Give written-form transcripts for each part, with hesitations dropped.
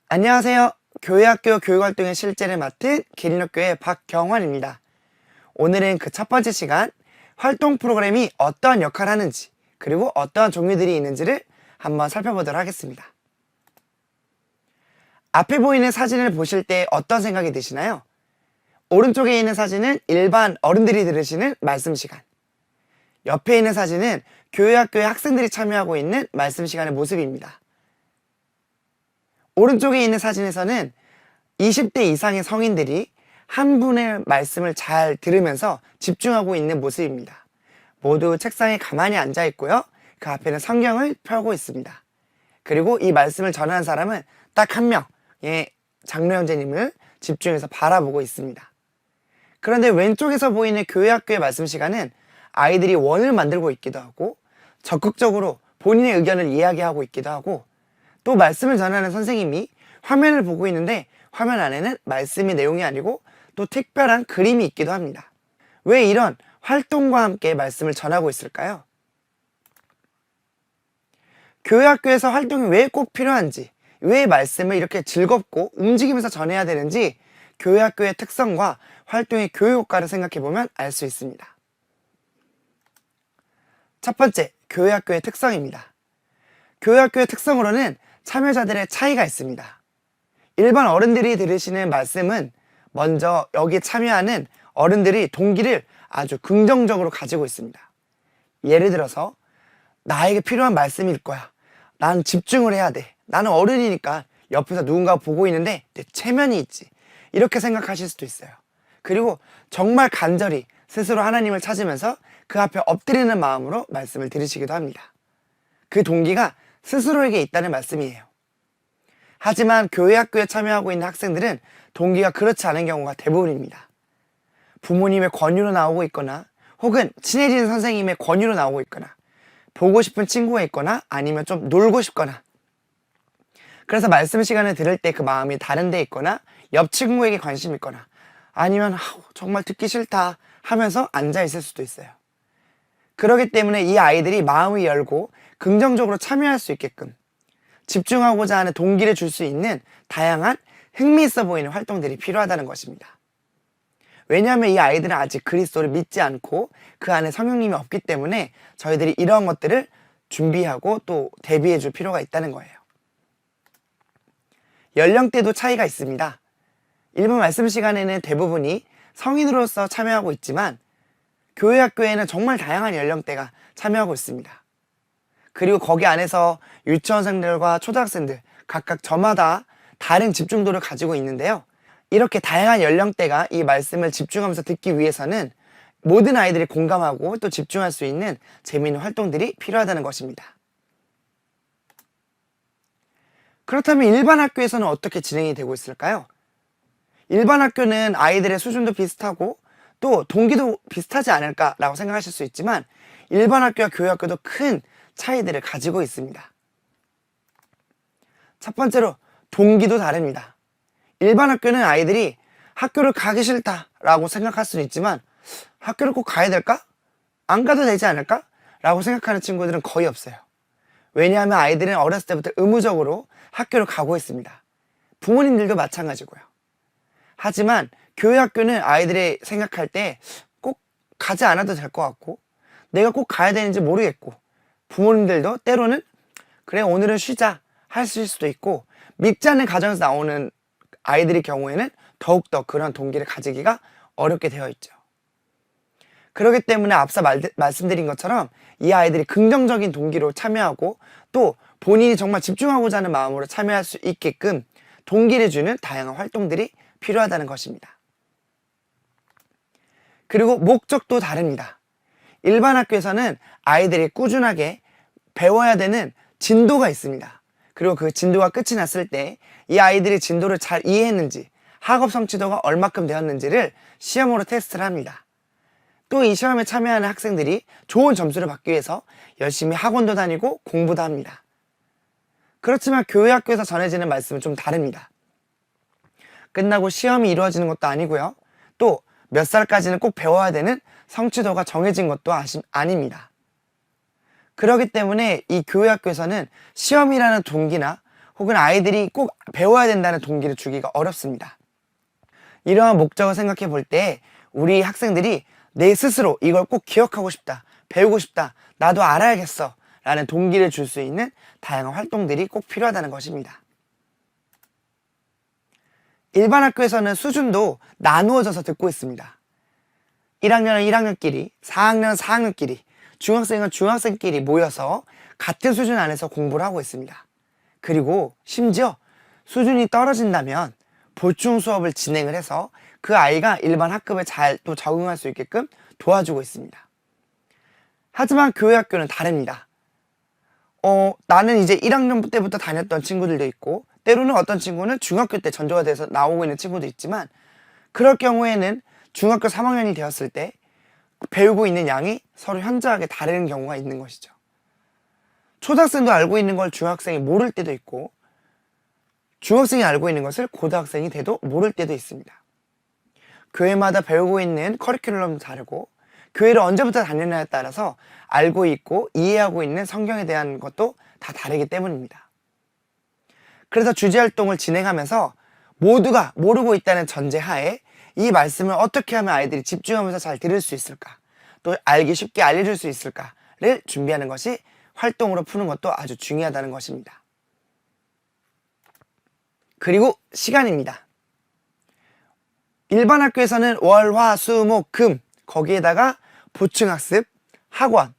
안녕하세요. 교회학교 교육활동의 실제를 맡은 기린학교의 박경환입니다. 오늘은 그 첫 번째 시간, 활동 프로그램이 어떠한 역할을 하는지, 그리고 어떠한 종류들이 있는지를 한번 살펴보도록 하겠습니다. 앞에 보이는 사진을 보실 때 어떤 생각이 드시나요? 오른쪽에 있는 사진은 일반 어른들이 들으시는 말씀 시간. 옆에 있는 사진은 교회학교의 학생들이 참여하고 있는 말씀 시간의 모습입니다. 오른쪽에 있는 사진에서는 20대 이상의 성인들이 한 분의 말씀을 잘 들으면서 집중하고 있는 모습입니다. 모두 책상에 가만히 앉아 있고요. 그 앞에는 성경을 펴고 있습니다. 그리고 이 말씀을 전하는 사람은 딱 한 명의 장로 형제님을 집중해서 바라보고 있습니다. 그런데 왼쪽에서 보이는 교회학교의 말씀 시간은 아이들이 원을 만들고 있기도 하고 적극적으로 본인의 의견을 이야기하고 있기도 하고 또 말씀을 전하는 선생님이 화면을 보고 있는데 화면 안에는 말씀의 내용이 아니고 또 특별한 그림이 있기도 합니다. 왜 이런 활동과 함께 말씀을 전하고 있을까요? 교회학교에서 활동이 왜 꼭 필요한지, 왜 말씀을 이렇게 즐겁고 움직이면서 전해야 되는지 교회학교의 특성과 활동의 교육 효과를 생각해보면 알 수 있습니다. 첫 번째, 교회학교의 특성입니다. 교회학교의 특성으로는 참여자들의 차이가 있습니다. 일반 어른들이 들으시는 말씀은 먼저 여기에 참여하는 어른들이 동기를 아주 긍정적으로 가지고 있습니다. 예를 들어서 나에게 필요한 말씀일 거야. 난 집중을 해야 돼. 나는 어른이니까 옆에서 누군가 보고 있는데 내 체면이 있지. 이렇게 생각하실 수도 있어요. 그리고 정말 간절히 스스로 하나님을 찾으면서 그 앞에 엎드리는 마음으로 말씀을 들으시기도 합니다. 그 동기가 스스로에게 있다는 말씀이에요. 하지만 교회학교에 참여하고 있는 학생들은 동기가 그렇지 않은 경우가 대부분입니다. 부모님의 권유로 나오고 있거나 혹은 친해지는 선생님의 권유로 나오고 있거나 보고 싶은 친구가 있거나 아니면 좀 놀고 싶거나 그래서 말씀 시간을 들을 때 그 마음이 다른 데 있거나 옆 친구에게 관심이 있거나 아니면 정말 듣기 싫다 하면서 앉아 있을 수도 있어요. 그렇기 때문에 이 아이들이 마음이 열고 긍정적으로 참여할 수 있게끔 집중하고자 하는 동기를 줄 수 있는 다양한 흥미있어 보이는 활동들이 필요하다는 것입니다. 왜냐하면 이 아이들은 아직 그리스도를 믿지 않고 그 안에 성령님이 없기 때문에 저희들이 이러한 것들을 준비하고 또 대비해 줄 필요가 있다는 거예요. 연령대도 차이가 있습니다. 일본 말씀 시간에는 대부분이 성인으로서 참여하고 있지만 교회학교에는 정말 다양한 연령대가 참여하고 있습니다. 그리고 거기 안에서 유치원생들과 초등학생들 각각 저마다 다른 집중도를 가지고 있는데요. 이렇게 다양한 연령대가 이 말씀을 집중하면서 듣기 위해서는 모든 아이들이 공감하고 또 집중할 수 있는 재미있는 활동들이 필요하다는 것입니다. 그렇다면 일반 학교에서는 어떻게 진행이 되고 있을까요? 일반 학교는 아이들의 수준도 비슷하고 또 동기도 비슷하지 않을까라고 생각하실 수 있지만 일반 학교와 교회 학교도 큰 차이들을 가지고 있습니다. 첫 번째로 동기도 다릅니다. 일반 학교는 아이들이 학교를 가기 싫다라고 생각할 수는 있지만 학교를 꼭 가야 될까? 안 가도 되지 않을까? 라고 생각하는 친구들은 거의 없어요. 왜냐하면 아이들은 어렸을 때부터 의무적으로 학교를 가고 있습니다. 부모님들도 마찬가지고요. 하지만 교회 학교는 아이들이 생각할 때 꼭 가지 않아도 될 것 같고 내가 꼭 가야 되는지 모르겠고 부모님들도 때로는 그래 오늘은 쉬자 하실 수도 있고 믿지 않는 가정에서 나오는 아이들의 경우에는 더욱더 그런 동기를 가지기가 어렵게 되어 있죠. 그렇기 때문에 앞서 말씀드린 것처럼 이 아이들이 긍정적인 동기로 참여하고 또 본인이 정말 집중하고자 하는 마음으로 참여할 수 있게끔 동기를 주는 다양한 활동들이 필요하다는 것입니다. 그리고 목적도 다릅니다. 일반 학교에서는 아이들이 꾸준하게 배워야 되는 진도가 있습니다. 그리고 그 진도가 끝이 났을 때 이 아이들이 진도를 잘 이해했는지 학업 성취도가 얼마큼 되었는지를 시험으로 테스트를 합니다. 또 이 시험에 참여하는 학생들이 좋은 점수를 받기 위해서 열심히 학원도 다니고 공부도 합니다. 그렇지만 교회 학교에서 전해지는 말씀은 좀 다릅니다. 끝나고 시험이 이루어지는 것도 아니고요. 또 몇 살까지는 꼭 배워야 되는 성취도가 정해진 것도 아닙니다. 그렇기 때문에 이 교회 학교에서는 시험이라는 동기나 혹은 아이들이 꼭 배워야 된다는 동기를 주기가 어렵습니다. 이러한 목적을 생각해 볼 때 우리 학생들이 내 스스로 이걸 꼭 기억하고 싶다, 배우고 싶다, 나도 알아야겠어 라는 동기를 줄 수 있는 다양한 활동들이 꼭 필요하다는 것입니다. 일반 학교에서는 수준도 나누어져서 듣고 있습니다. 1학년은 1학년끼리, 4학년은 4학년끼리, 중학생은 중학생끼리 모여서 같은 수준 안에서 공부를 하고 있습니다. 그리고 심지어 수준이 떨어진다면 보충 수업을 진행을 해서 그 아이가 일반 학급에 잘 또 적응할 수 있게끔 도와주고 있습니다. 하지만 교회 학교는 다릅니다. 나는 이제 1학년 때부터 다녔던 친구들도 있고, 때로는 어떤 친구는 중학교 때 전조가 돼서 나오고 있는 친구도 있지만, 그럴 경우에는 중학교 3학년이 되었을 때 배우고 있는 양이 서로 현저하게 다른 경우가 있는 것이죠. 초등학생도 알고 있는 걸 중학생이 모를 때도 있고, 중학생이 알고 있는 것을 고등학생이 돼도 모를 때도 있습니다. 교회마다 배우고 있는 커리큘럼도 다르고, 교회를 언제부터 다니느냐에 따라서 알고 있고 이해하고 있는 성경에 대한 것도 다 다르기 때문입니다. 그래서 주제활동을 진행하면서 모두가 모르고 있다는 전제하에 이 말씀을 어떻게 하면 아이들이 집중하면서 잘 들을 수 있을까, 또 알기 쉽게 알려줄 수 있을까를 준비하는 것이 활동으로 푸는 것도 아주 중요하다는 것입니다. 그리고 시간입니다. 일반 학교에서는 월, 화, 수, 목, 금 거기에다가 보충학습, 학원,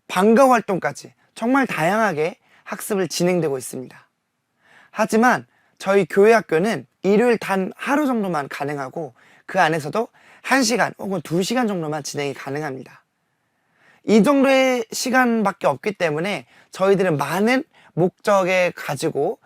방과 활동까지 정말 다양하게 학습을 진행되고 있습니다. 하지만 저희 교회 학교는 일요일 단 하루 정도만 가능하고 그 안에서도 1시간 혹은 2시간 정도만 진행이 가능합니다. 이 정도의 시간밖에 없기 때문에 저희들은 많은 목적에 가지고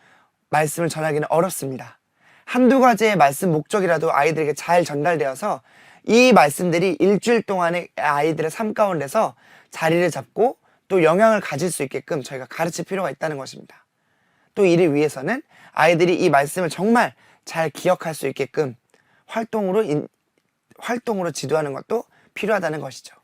말씀을 전하기는 어렵습니다. 한두 가지의 말씀 목적이라도 아이들에게 잘 전달되어서 이 말씀들이 일주일 동안의 아이들의 삶 가운데서 자리를 잡고 또 영향을 가질 수 있게끔 저희가 가르칠 필요가 있다는 것입니다. 또 이를 위해서는 아이들이 이 말씀을 정말 잘 기억할 수 있게끔 활동으로 지도하는 것도 필요하다는 것이죠.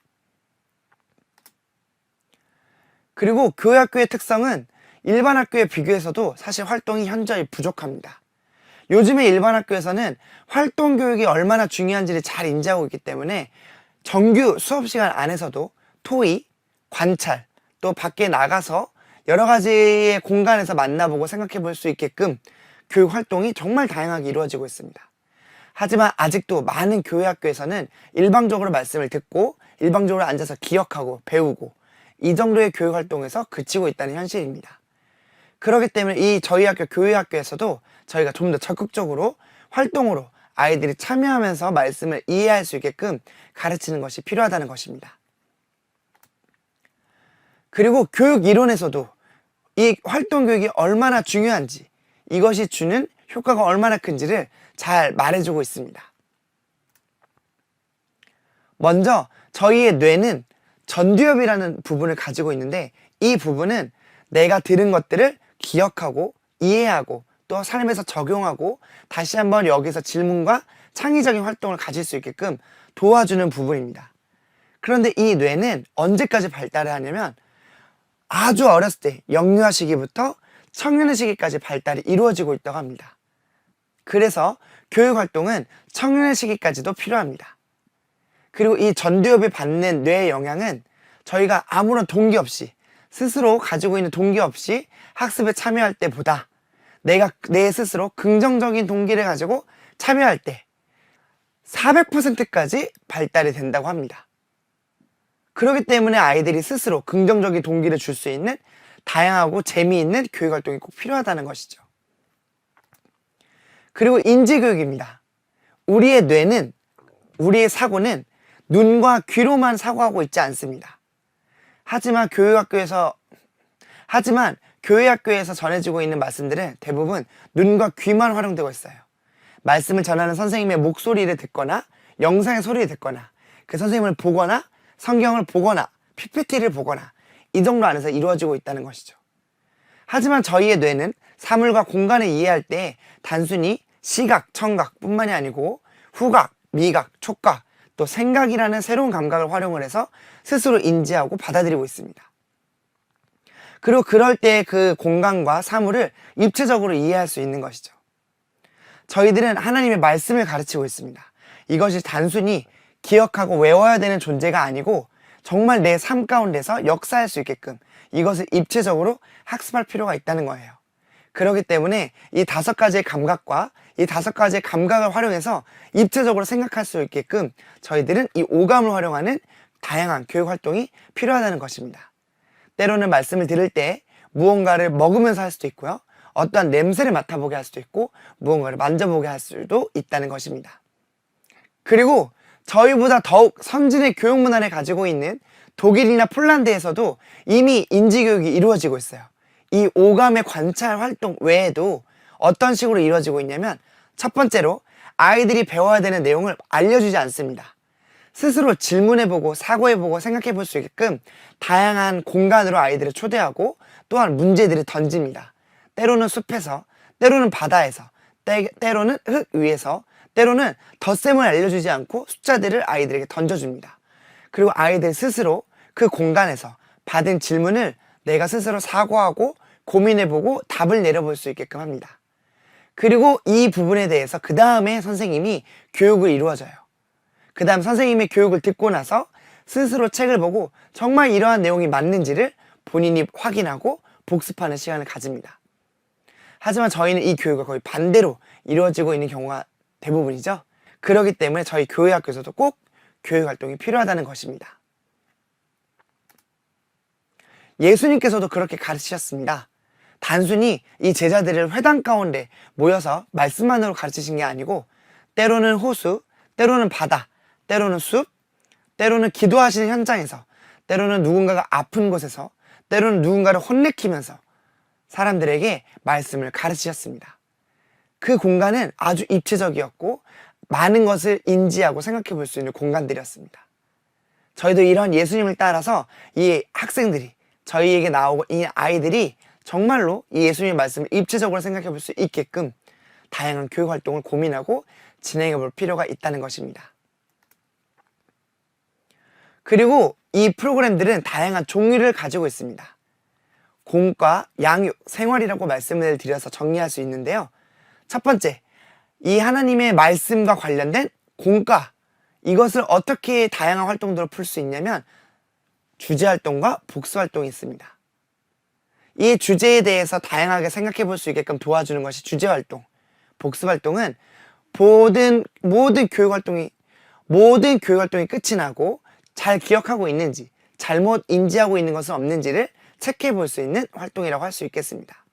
그리고 교회 학교의 특성은 일반 학교에 비교해서도 사실 활동이 현저히 부족합니다. 요즘에 일반 학교에서는 활동 교육이 얼마나 중요한지를 잘 인지하고 있기 때문에 정규 수업 시간 안에서도 토의, 관찰, 또 밖에 나가서 여러 가지의 공간에서 만나보고 생각해 볼 수 있게끔 교육 활동이 정말 다양하게 이루어지고 있습니다. 하지만 아직도 많은 교회 학교에서는 일방적으로 말씀을 듣고 일방적으로 앉아서 기억하고 배우고 이 정도의 교육 활동에서 그치고 있다는 현실입니다. 그렇기 때문에 이 저희 학교 교회 학교에서도 저희가 좀 더 적극적으로 활동으로 아이들이 참여하면서 말씀을 이해할 수 있게끔 가르치는 것이 필요하다는 것입니다. 그리고 교육 이론에서도 이 활동 교육이 얼마나 중요한지, 이것이 주는 효과가 얼마나 큰지를 잘 말해주고 있습니다. 먼저 저희의 뇌는 전두엽이라는 부분을 가지고 있는데, 이 부분은 내가 들은 것들을 기억하고 이해하고 또 삶에서 적용하고 다시 한번 여기서 질문과 창의적인 활동을 가질 수 있게끔 도와주는 부분입니다. 그런데 이 뇌는 언제까지 발달을 하냐면 아주 어렸을 때 영유아 시기부터 청년의 시기까지 발달이 이루어지고 있다고 합니다. 그래서 교육 활동은 청년의 시기까지도 필요합니다. 그리고 이 전두엽이 받는 뇌의 영향은 저희가 아무런 동기 없이 스스로 가지고 있는 동기 없이 학습에 참여할 때보다 내가 내 스스로 긍정적인 동기를 가지고 참여할 때 400%까지 발달이 된다고 합니다. 그렇기 때문에 아이들이 스스로 긍정적인 동기를 줄 수 있는 다양하고 재미있는 교육 활동이 꼭 필요하다는 것이죠. 그리고 인지교육입니다. 우리의 뇌는, 우리의 사고는 눈과 귀로만 사고하고 있지 않습니다. 하지만 교회 학교에서 전해지고 있는 말씀들은 대부분 눈과 귀만 활용되고 있어요. 말씀을 전하는 선생님의 목소리를 듣거나 영상의 소리를 듣거나 그 선생님을 보거나 성경을 보거나 PPT를 보거나 이 정도 안에서 이루어지고 있다는 것이죠. 하지만 저희의 뇌는 사물과 공간을 이해할 때 단순히 시각, 청각 뿐만이 아니고 후각, 미각, 촉각, 또 생각이라는 새로운 감각을 활용을 해서 스스로 인지하고 받아들이고 있습니다. 그리고 그럴 때 그 공간과 사물을 입체적으로 이해할 수 있는 것이죠. 저희들은 하나님의 말씀을 가르치고 있습니다. 이것이 단순히 기억하고 외워야 되는 존재가 아니고 정말 내 삶 가운데서 역사할 수 있게끔 이것을 입체적으로 학습할 필요가 있다는 거예요. 그렇기 때문에 이 5가지의 감각과 이 5가지의 감각을 활용해서 입체적으로 생각할 수 있게끔 저희들은 이 오감을 활용하는 다양한 교육 활동이 필요하다는 것입니다. 때로는 말씀을 들을 때 무언가를 먹으면서 할 수도 있고요. 어떠한 냄새를 맡아보게 할 수도 있고 무언가를 만져보게 할 수도 있다는 것입니다. 그리고 저희보다 더욱 선진의 교육 문화를 가지고 있는 독일이나 폴란드에서도 이미 인지교육이 이루어지고 있어요. 이 오감의 관찰 활동 외에도 어떤 식으로 이루어지고 있냐면 첫 번째로 아이들이 배워야 되는 내용을 알려주지 않습니다. 스스로 질문해보고 사고해보고 생각해볼 수 있게끔 다양한 공간으로 아이들을 초대하고 또한 문제들을 던집니다. 때로는 숲에서, 때로는 바다에서, 때로는 흙 위에서, 때로는 덧셈을 알려주지 않고 숫자들을 아이들에게 던져줍니다. 그리고 아이들 스스로 그 공간에서 받은 질문을 내가 스스로 사고하고 고민해보고 답을 내려볼 수 있게끔 합니다. 그리고 이 부분에 대해서 그 다음에 선생님이 교육을 이루어져요. 그 다음 선생님의 교육을 듣고 나서 스스로 책을 보고 정말 이러한 내용이 맞는지를 본인이 확인하고 복습하는 시간을 가집니다. 하지만 저희는 이 교육과 거의 반대로 이루어지고 있는 경우가 대부분이죠. 그렇기 때문에 저희 교회학교에서도 꼭 교육활동이 필요하다는 것입니다. 예수님께서도 그렇게 가르치셨습니다. 단순히 이 제자들을 회당 가운데 모여서 말씀만으로 가르치신 게 아니고 때로는 호수, 때로는 바다, 때로는 숲, 때로는 기도하시는 현장에서, 때로는 누군가가 아픈 곳에서, 때로는 누군가를 혼내키면서 사람들에게 말씀을 가르치셨습니다. 그 공간은 아주 입체적이었고 많은 것을 인지하고 생각해 볼 수 있는 공간들이었습니다. 저희도 이런 예수님을 따라서 이 학생들이 저희에게 나오고 이 아이들이 정말로 이 예수님의 말씀을 입체적으로 생각해 볼 수 있게끔 다양한 교육 활동을 고민하고 진행해 볼 필요가 있다는 것입니다. 그리고 이 프로그램들은 다양한 종류를 가지고 있습니다. 공과, 양육, 생활이라고 말씀을 드려서 정리할 수 있는데요. 첫 번째, 이 하나님의 말씀과 관련된 공과, 이것을 어떻게 다양한 활동들로 풀 수 있냐면 주제활동과 복수활동이 있습니다. 이 주제에 대해서 다양하게 생각해 볼 수 있게끔 도와주는 것이 주제활동. 복수활동은 모든 교육활동이 끝이 나고 잘 기억하고 있는지, 잘못 인지하고 있는 것은 없는지를 체크해 볼 수 있는 활동이라고 할 수 있겠습니다.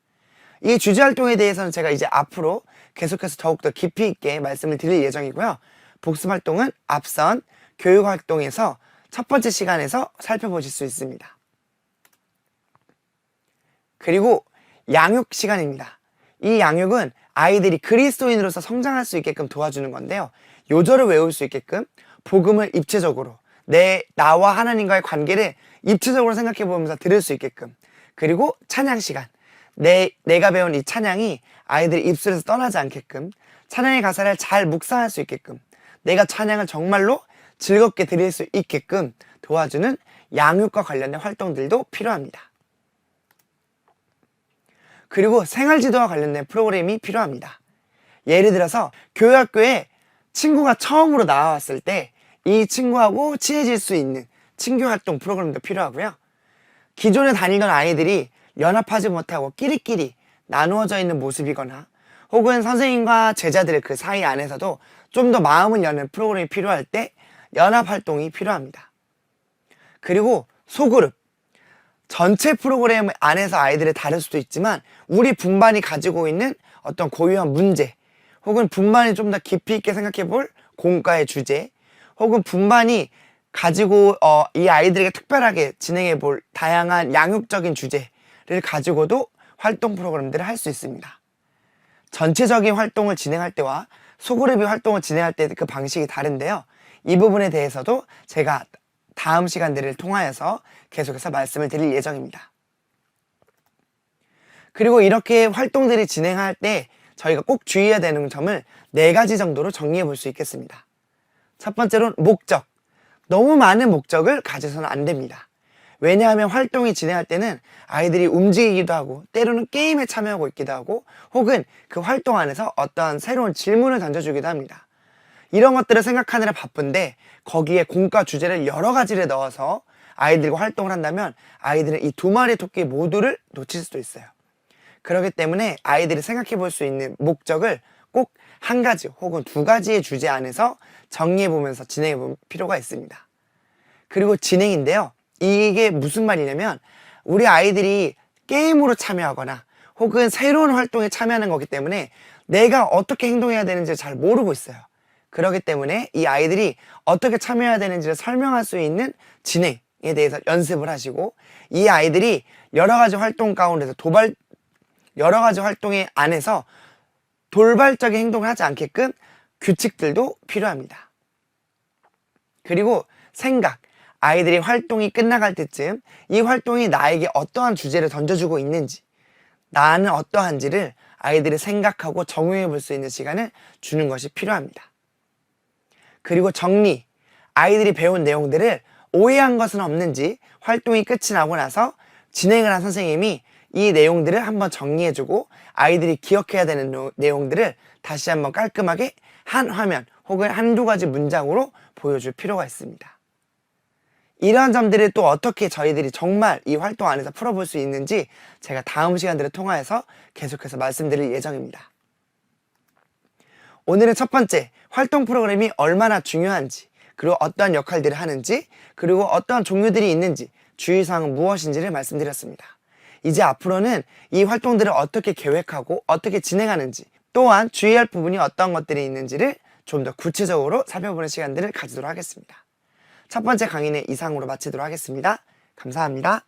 이 주제활동에 대해서는 제가 이제 앞으로 계속해서 더욱더 깊이 있게 말씀을 드릴 예정이고요. 복습활동은 앞선 교육활동에서 첫 번째 시간에서 살펴보실 수 있습니다. 그리고 양육 시간입니다. 이 양육은 아이들이 그리스도인으로서 성장할 수 있게끔 도와주는 건데요. 요절을 외울 수 있게끔 복음을 입체적으로 나와 하나님과의 관계를 입체적으로 생각해 보면서 들을 수 있게끔, 그리고 찬양 시간, 내가 배운 이 찬양이 아이들의 입술에서 떠나지 않게끔 찬양의 가사를 잘 묵상할 수 있게끔 내가 찬양을 정말로 즐겁게 드릴 수 있게끔 도와주는 양육과 관련된 활동들도 필요합니다. 그리고 생활지도와 관련된 프로그램이 필요합니다. 예를 들어서 교회학교에 친구가 처음으로 나왔을 때 이 친구하고 친해질 수 있는 친교활동 프로그램도 필요하고요. 기존에 다니던 아이들이 연합하지 못하고 끼리끼리 나누어져 있는 모습이거나 혹은 선생님과 제자들의 그 사이 안에서도 좀 더 마음을 여는 프로그램이 필요할 때 연합활동이 필요합니다. 그리고 소그룹, 전체 프로그램 안에서 아이들을 다룰 수도 있지만 우리 분반이 가지고 있는 어떤 고유한 문제 혹은 분반이 좀 더 깊이 있게 생각해 볼 공과의 주제 혹은 분반이 가지고 이 아이들에게 특별하게 진행해 볼 다양한 양육적인 주제를 가지고도 활동 프로그램들을 할 수 있습니다. 전체적인 활동을 진행할 때와 소그룹의 활동을 진행할 때 그 방식이 다른데요. 이 부분에 대해서도 제가 다음 시간들을 통하여서 계속해서 말씀을 드릴 예정입니다. 그리고 이렇게 활동들이 진행할 때 저희가 꼭 주의해야 되는 점을 4가지 정도로 정리해 볼 수 있겠습니다. 첫 번째로는 목적. 너무 많은 목적을 가져서는 안 됩니다. 왜냐하면 활동이 진행할 때는 아이들이 움직이기도 하고 때로는 게임에 참여하고 있기도 하고 혹은 그 활동 안에서 어떠한 새로운 질문을 던져주기도 합니다. 이런 것들을 생각하느라 바쁜데 거기에 공과 주제를 여러 가지를 넣어서 아이들과 활동을 한다면 아이들은 이 두 마리 토끼 모두를 놓칠 수도 있어요. 그렇기 때문에 아이들이 생각해 볼 수 있는 목적을 꼭 한 가지 혹은 두 가지의 주제 안에서 정리해 보면서 진행해 볼 필요가 있습니다. 그리고 진행인데요. 이게 무슨 말이냐면 우리 아이들이 게임으로 참여하거나 혹은 새로운 활동에 참여하는 거기 때문에 내가 어떻게 행동해야 되는지 잘 모르고 있어요. 그렇기 때문에 이 아이들이 어떻게 참여해야 되는지를 설명할 수 있는 진행에 대해서 연습을 하시고 이 아이들이 여러 가지 활동 가운데서 여러 가지 활동의 안에서 돌발적인 행동을 하지 않게끔 규칙들도 필요합니다. 그리고 생각, 아이들이 활동이 끝나갈 때쯤 이 활동이 나에게 어떠한 주제를 던져주고 있는지, 나는 어떠한지를 아이들이 생각하고 적용해 볼 수 있는 시간을 주는 것이 필요합니다. 그리고 정리, 아이들이 배운 내용들을 오해한 것은 없는지 활동이 끝이 나고 나서 진행을 한 선생님이 이 내용들을 한번 정리해주고 아이들이 기억해야 되는 내용들을 다시 한번 깔끔하게 한 화면 혹은 한두 가지 문장으로 보여줄 필요가 있습니다. 이러한 점들을 또 어떻게 저희들이 정말 이 활동 안에서 풀어볼 수 있는지 제가 다음 시간들을 통하여서 계속해서 말씀드릴 예정입니다. 오늘은 첫 번째, 활동 프로그램이 얼마나 중요한지, 그리고 어떠한 역할들을 하는지, 그리고 어떠한 종류들이 있는지, 주의사항은 무엇인지를 말씀드렸습니다. 이제 앞으로는 이 활동들을 어떻게 계획하고 어떻게 진행하는지, 또한 주의할 부분이 어떤 것들이 있는지를 좀 더 구체적으로 살펴보는 시간들을 가지도록 하겠습니다. 첫 번째 강의는 이상으로 마치도록 하겠습니다. 감사합니다.